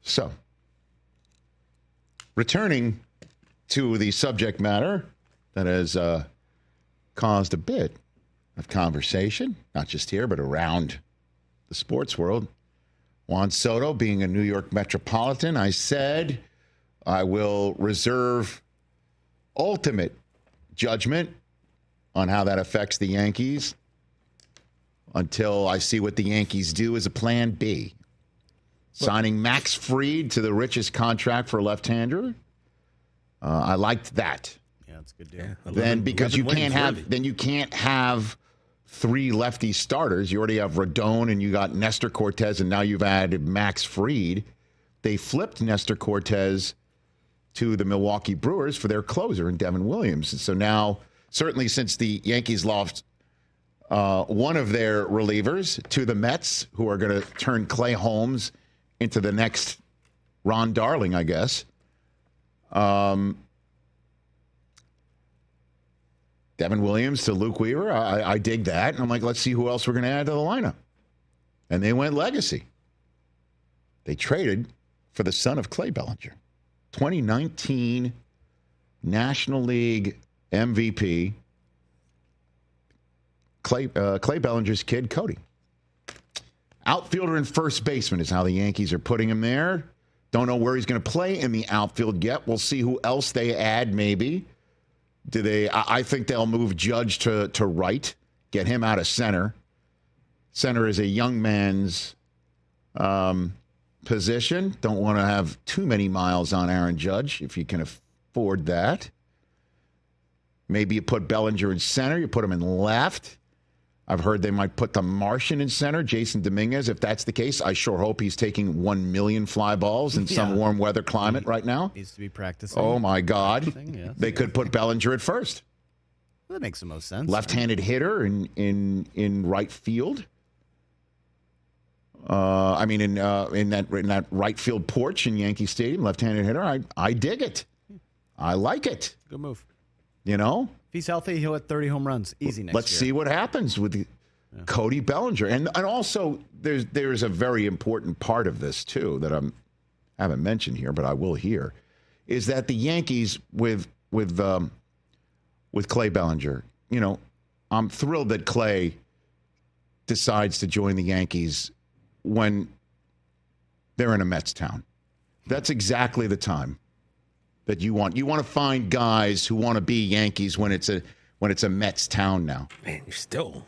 So, returning to the subject matter that has caused a bit of conversation, not just here, but around the sports world. Juan Soto being a New York Metropolitan, I said I will reserve ultimate judgment on how that affects the Yankees until I see what the Yankees do as a plan B. Signing Max Fried to the richest contract for a left-hander. I liked that. Yeah, that's a good deal. Then because you can't have three lefty starters. You already have Rodon and you got Nestor Cortez, and now you've added Max Fried. They flipped Nestor Cortez to the Milwaukee Brewers for their closer in Devin Williams. And so now, certainly since the Yankees lost one of their relievers to the Mets, who are going to turn Clay Holmes into the next Ron Darling, I guess. Devin Williams to Luke Weaver. I dig that. And I'm like, let's see who else we're going to add to the lineup. And they went legacy. They traded for the son of Clay Bellinger. 2019 National League MVP. Clay Bellinger's kid, Cody. Outfielder and first baseman is how the Yankees are putting him there. Don't know where he's going to play in the outfield yet. We'll see who else they add, maybe. I think they'll move Judge to right, get him out of center. Center is a young man's position. Don't want to have too many miles on Aaron Judge if you can afford that. Maybe you put Bellinger in center. You put him in left. I've heard they might put the Martian in center, Jason Dominguez. If that's the case, I sure hope he's taking 1 million fly balls in some warm weather climate right now. Needs to be practicing. Oh, my God. Yes. They could put Bellinger at first. That makes the most sense. Left-handed hitter in right field. In that right field porch in Yankee Stadium, left-handed hitter. I dig it. I like it. Good move. You know? If he's healthy, he'll hit 30 home runs easy next year. Let's see what happens with Cody Bellinger. And also, there's a very important part of this, too, that I haven't mentioned here, but I will here, is that the Yankees with Clay Bellinger, you know, I'm thrilled that Clay decides to join the Yankees when they're in a Mets town. That's exactly the time that you want. You want to find guys who want to be Yankees when it's a Mets town now. Man, you're still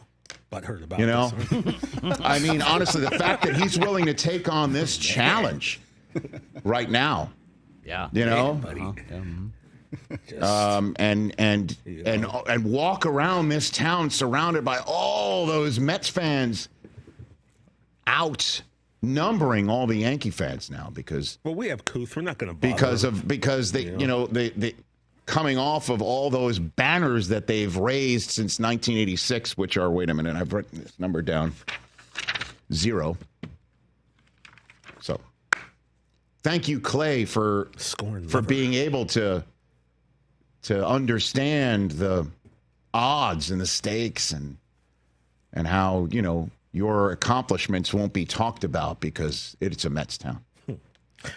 butthurt about this. I mean, honestly, the fact that he's willing to take on this challenge right now. Yeah. You know? And walk around this town surrounded by all those Mets fans outnumbering all the Yankee fans now because we have Kuth. We're not going to bother because they they coming off of all those banners that they've raised since 1986, which are, wait a minute, I've written this number down, 0. So thank you, Clay, for being able to understand the odds and the stakes and how, you know, your accomplishments won't be talked about because it's a Mets town.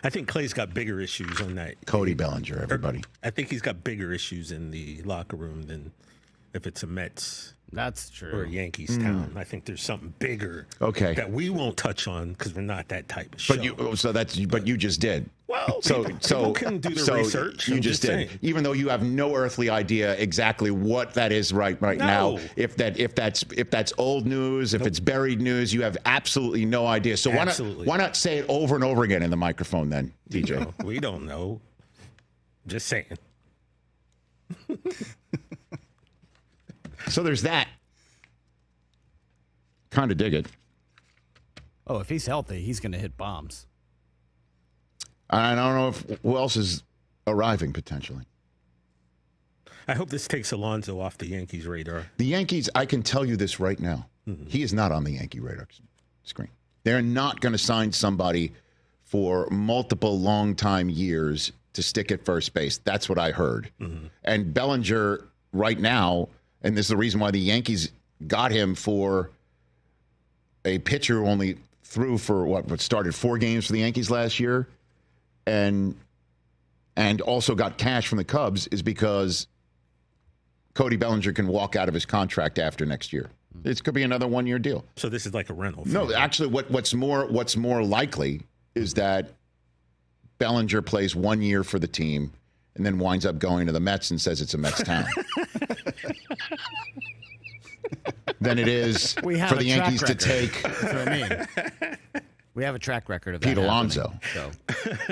I think Clay's got bigger issues on that. Cody Bellinger, everybody. I think he's got bigger issues in the locker room than if it's a Mets. That's true. Or a Yankees town. I think there's something bigger that we won't touch on because we're not that type of show. But you just did. Well, people can do the research. You just did. Even though you have no earthly idea exactly what that is right now. If that's old news, if it's buried news, you have absolutely no idea. So why not say it over and over again in the microphone then, DJ? We don't know. Just saying. So there's that. Kind of dig it. Oh, if he's healthy, he's going to hit bombs. I don't know who else is arriving potentially. I hope this takes Alonso off the Yankees' radar. The Yankees, I can tell you this right now. Mm-hmm. He is not on the Yankee radar screen. They're not going to sign somebody for multiple long-time years to stick at first base. That's what I heard. Mm-hmm. And Bellinger right now, and this is the reason why the Yankees got him for a pitcher who only threw for what started 4 games for the Yankees last year. and also got cash from the Cubs is because Cody Bellinger can walk out of his contract after next year. It could be another 1-year deal. So this is like a rental. No, actually, what's more likely is that Bellinger plays 1 year for the team and then winds up going to the Mets and says it's a Mets town. Than it is for the Yankees to take. That's what I mean. We have a track record of that Pete Alonso. So.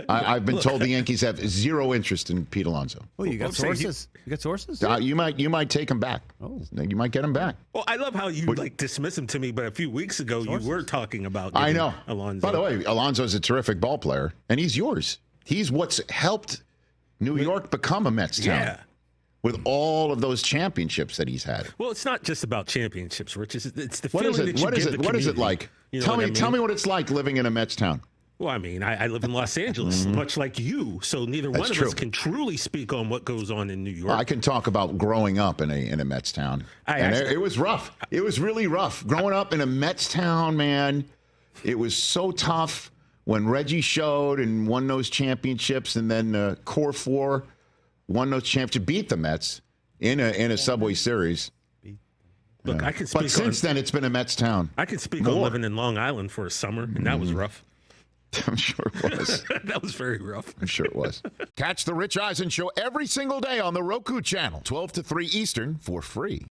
I've been told the Yankees have zero interest in Pete Alonso. Oh, you got sources? You got sources? You might take him back. Oh, you might get him back. Well, I love how you dismiss him to me, but a few weeks ago you were talking about. I know. Alonso. By the way, Alonso's a terrific ball player, and he's yours. He's what's helped New York become a Mets town. Yeah. With all of those championships that he's had. Well, it's not just about championships, Rich. It's the feeling that you give the community. What is it like? Tell me what it's like living in a Mets town. Well, I mean, I live in Los Angeles, much like you, so neither one of us can truly speak on what goes on in New York. Well, I can talk about growing up in a Mets town. It was rough. It was really rough. Growing up in a Mets town, man, it was so tough when Reggie showed and won those championships, and then Core 4 won those championships, beat the Mets in a Subway Series. Look, I can speak. But since then, it's been a Mets town. I can speak on living in Long Island for a summer, and that was rough. I'm sure it was. That was very rough. I'm sure it was. Catch the Rich Eisen Show every single day on the Roku Channel, 12 to 3 Eastern, for free.